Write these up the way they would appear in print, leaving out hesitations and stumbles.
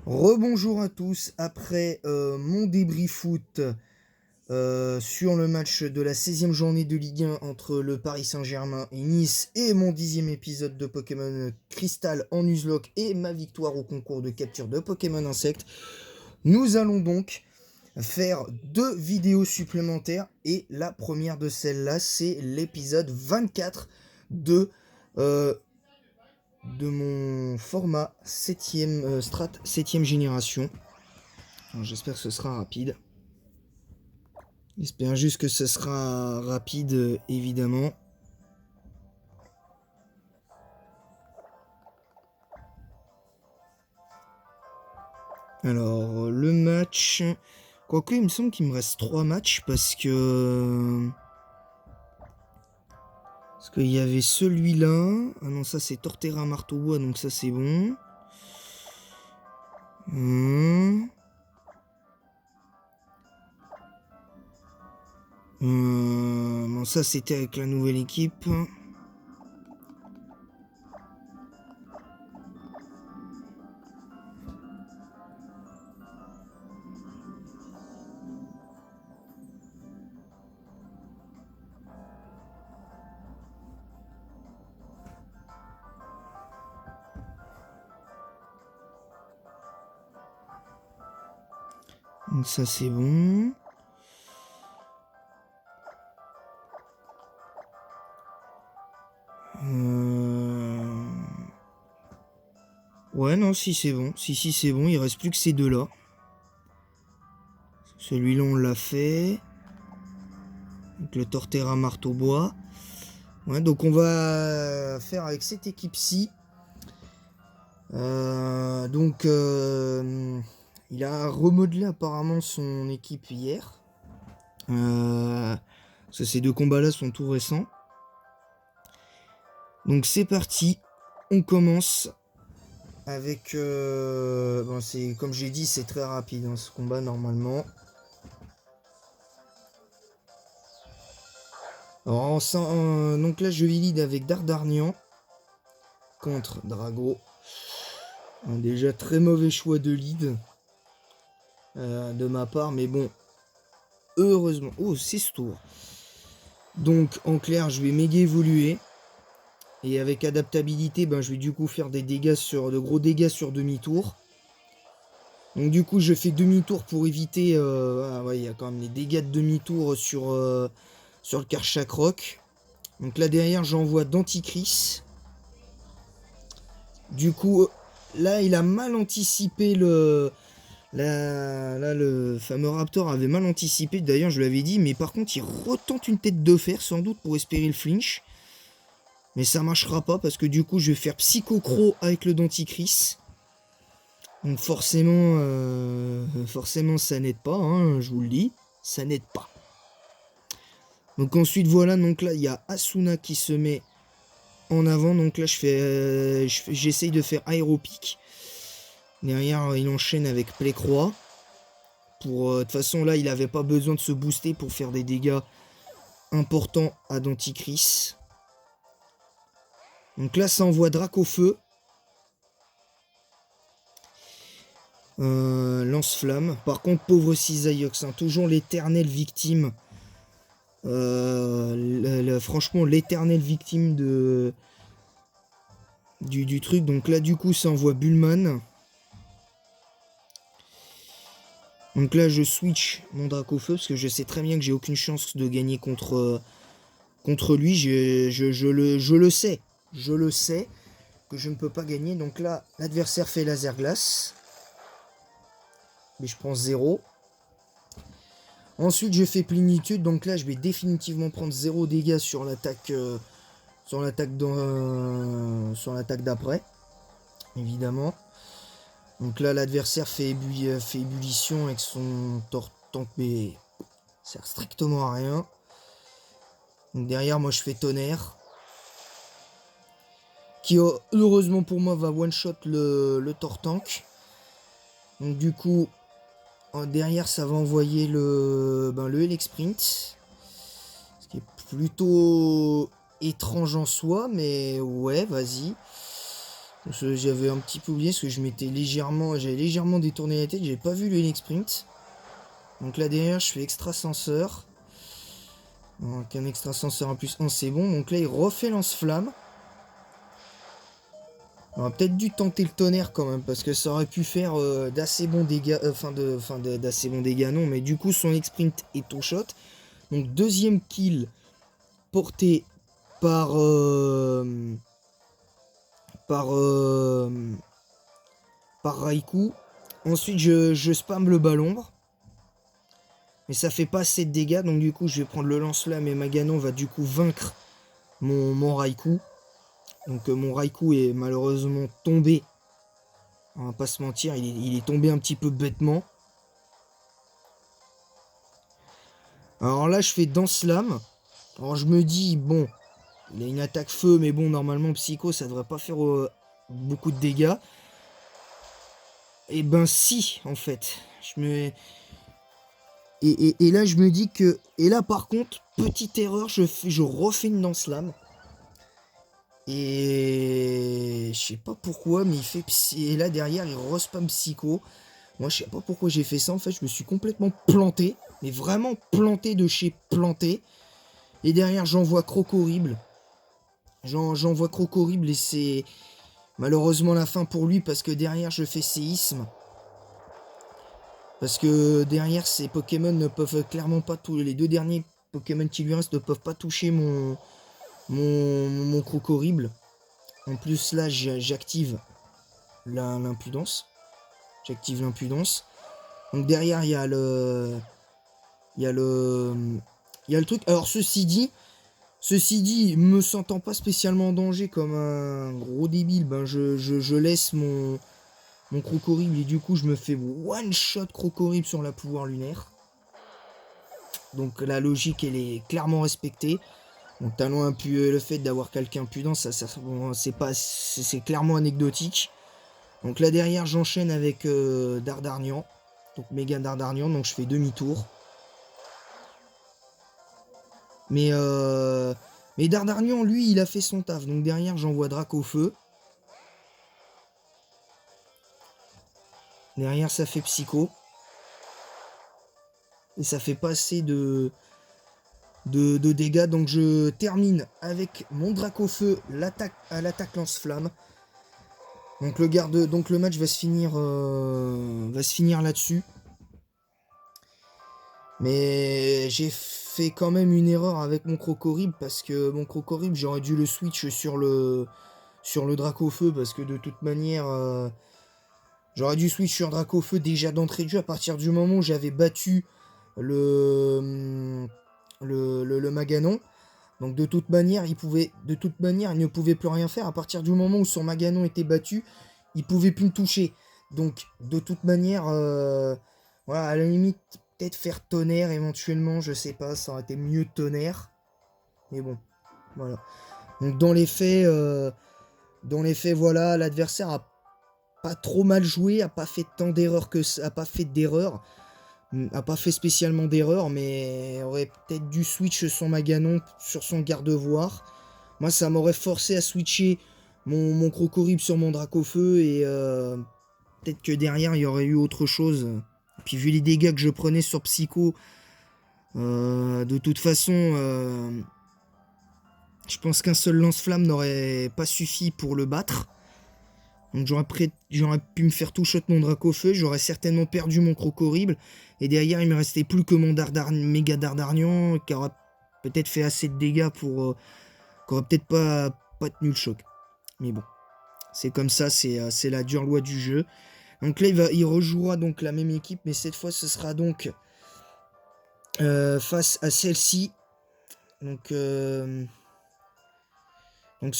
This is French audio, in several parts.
Rebonjour à tous, après mon débrief foot sur le match de la 16e journée de Ligue 1 entre le Paris Saint-Germain et Nice et mon 10e épisode de Pokémon Crystal en Nuzlocke et ma victoire au concours de capture de Pokémon Insectes. Nous allons donc faire 2 vidéos supplémentaires et la première de celle-là c'est l'épisode 24 euh, de mon format 7e strat 7e génération. J'espère que ce sera rapide. J'espère juste que ce sera rapide, évidemment. Alors, le match... Quoique, il me semble qu'il me reste 3 matchs parce que... Parce qu'il y avait celui-là. Ah non, ça c'est Torterra Marteau-Bois, donc ça c'est bon. Bon, ça c'était avec la nouvelle équipe. Donc ça c'est bon. Ouais, non, si c'est bon. Si c'est bon, il reste plus que ces deux-là. Celui-là, on l'a fait. Donc le Torterra Marteau-Bois. Ouais, donc on va faire avec cette équipe-ci. Il a remodelé apparemment son équipe hier. Ces deux combats-là sont tout récents. Donc c'est parti. On commence avec... c'est comme j'ai dit, c'est très rapide ce combat normalement. Alors, donc là, je lead avec Dardarnian contre Drago. Déjà très mauvais choix de lead de ma part, mais bon, heureusement. Oh, c'est ce tour. Donc en clair, je vais méga évoluer. Et avec adaptabilité, je vais du coup faire de gros dégâts sur demi-tour. Donc du coup, je fais demi-tour pour éviter... il y a quand même les dégâts de demi-tour sur le Karchakroc. Donc là derrière, j'envoie Denticris. Du coup, là, il a mal anticipé le fameux Raptor avait mal anticipé, d'ailleurs je l'avais dit, mais par contre il retente une tête de fer sans doute pour espérer le flinch. Mais ça marchera pas parce que du coup je vais faire Psychocro avec le Denticris. Donc forcément ça n'aide pas, hein, je vous le dis, ça n'aide pas. Donc ensuite voilà, donc là il y a Asuna qui se met en avant, donc là j'essaye de faire Aéropic. Derrière il enchaîne avec Plécroix. De toute façon là il n'avait pas besoin de se booster pour faire des dégâts importants à Denticris. Donc là ça envoie Dracofeu. Lance-flamme. Par contre pauvre Cisaiox, toujours l'éternelle victime. Franchement l'éternelle victime du truc. Donc là du coup ça envoie Bullman. Donc là je switch mon Dracofeu parce que je sais très bien que j'ai aucune chance de gagner contre lui. Je le sais. Je le sais que je ne peux pas gagner. Donc là l'adversaire fait laser glace. Mais je prends 0. Ensuite je fais plénitude. Donc là je vais définitivement prendre 0 dégâts sur l'attaque d'après. Évidemment. Donc là l'adversaire fait ébullition avec son tank, mais ça sert strictement à rien. Donc derrière moi je fais tonnerre. Qui heureusement pour moi va one shot le Tortank. Donc du coup derrière ça va envoyer le Helexprint. Ce qui est plutôt étrange en soi, mais ouais, vas-y. J'avais un petit peu oublié parce que j'avais légèrement détourné la tête, j'avais pas vu le Hex Sprint. Donc là derrière je fais extra senseur. Donc un extra senseur en plus 1 c'est bon. Donc là il refait lance-flamme. On aurait peut-être dû tenter le tonnerre quand même parce que ça aurait pu faire d'assez bons dégâts. D'assez bons dégâts non, mais du coup son Hex Sprint est au shot. Donc deuxième kill porté par par par Raikou. Ensuite je spam le ballon. Mais ça fait pas assez de dégâts, donc du coup je vais prendre le lance-flamme et Maganon va du coup vaincre mon Raikou. Donc mon Raikou est malheureusement tombé. On va pas se mentir, il est tombé un petit peu bêtement. Alors là je fais Danse Lame. Alors je me dis, bon, il a une attaque feu, mais bon, normalement Psycho ça devrait pas faire beaucoup de dégâts. Et ben si, en fait. Et là je me dis que... Et là par contre, petite erreur, je refais une Danse Lame. Et je sais pas pourquoi, mais il fait et là derrière il respam Psycho. Moi je sais pas pourquoi j'ai fait ça, en fait je me suis complètement planté, mais vraiment planté de chez planté. Et derrière j'envoie Croc horrible. J'envoie Croc horrible et c'est malheureusement la fin pour lui parce que derrière je fais séisme. Parce que derrière ces Pokémon ne peuvent clairement pas les deux derniers Pokémon qui lui restent ne peuvent pas toucher mon Croc horrible. En plus là j'active l'impudence. J'active l'impudence. Donc derrière il y a le... Il y a le... Il y a le truc. Alors ceci dit, me sentant pas spécialement en danger comme un gros débile, ben je laisse mon Croc horrible et du coup je me fais one shot Croc horrible sur la pouvoir lunaire. Donc la logique elle est clairement respectée. Mon talon le fait d'avoir quelqu'un impudent, bon, c'est clairement anecdotique. Donc là derrière j'enchaîne avec Dardarnian. Donc méga Dardarnian, donc je fais demi-tour. Mais Dardarnian, lui, il a fait son taf. Donc derrière j'envoie Dracofeu. Derrière ça fait Psycho. Et ça fait pas assez de dégâts. Donc je termine avec mon Dracofeu, l'attaque lance-flamme. Donc le match va se finir là-dessus. Mais j'ai fait quand même une erreur avec mon Croc horrible parce que mon Croc horrible j'aurais dû le switch sur le Dracofeu parce que de toute manière j'aurais dû switch sur Dracofeu déjà d'entrée de jeu à partir du moment où j'avais battu le Maganon. Donc de toute manière, il ne pouvait plus rien faire. À partir du moment où son Maganon était battu, il pouvait plus me toucher. Donc de toute manière, voilà, à la limite, peut-être faire tonnerre éventuellement, je sais pas, ça aurait été mieux tonnerre. Mais bon, voilà. Donc dans les faits, voilà, l'adversaire a pas trop mal joué, a pas fait tant d'erreurs a pas fait d'erreurs. A pas fait spécialement d'erreur, mais aurait peut-être dû switch son Maganon sur son garde-voir. Moi, ça m'aurait forcé à switcher mon Croc horrible sur mon Dracofeu et peut-être que derrière, il y aurait eu autre chose. Et puis, vu les dégâts que je prenais sur Psycho, de toute façon, je pense qu'un seul lance-flamme n'aurait pas suffi pour le battre. Donc j'aurais pu me faire tout shot mon Dracofeu, j'aurais certainement perdu mon Croc horrible, et derrière il me restait plus que mon méga Dardarnian, qui aura peut-être fait assez de dégâts pour... qui aurait peut-être pas tenu le choc. Mais bon, c'est comme ça, c'est la dure loi du jeu. Donc là il rejouera donc la même équipe, mais cette fois ce sera donc face à celle-ci. Donc ce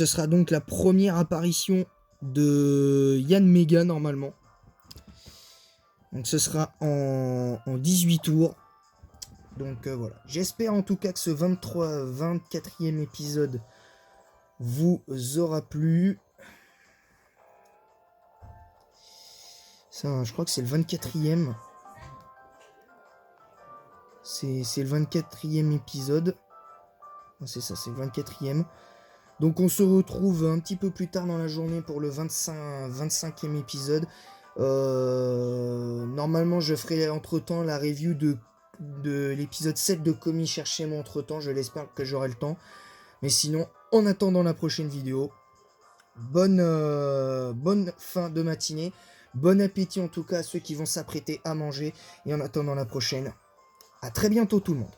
sera donc la première apparition de Yann Mega normalement. Donc ce sera en 18 tours. Donc voilà. J'espère en tout cas que ce 24e épisode vous aura plu. Ça, je crois que c'est le 24e. C'est le 24e épisode. C'est ça, c'est le 24e. Donc on se retrouve un petit peu plus tard dans la journée pour le 25e épisode. Normalement je ferai entre-temps la review de l'épisode 7 de Commis cherchez-moi entre-temps, je l'espère que j'aurai le temps. Mais sinon, en attendant la prochaine vidéo, bonne fin de matinée, bon appétit en tout cas à ceux qui vont s'apprêter à manger. Et en attendant la prochaine, à très bientôt tout le monde.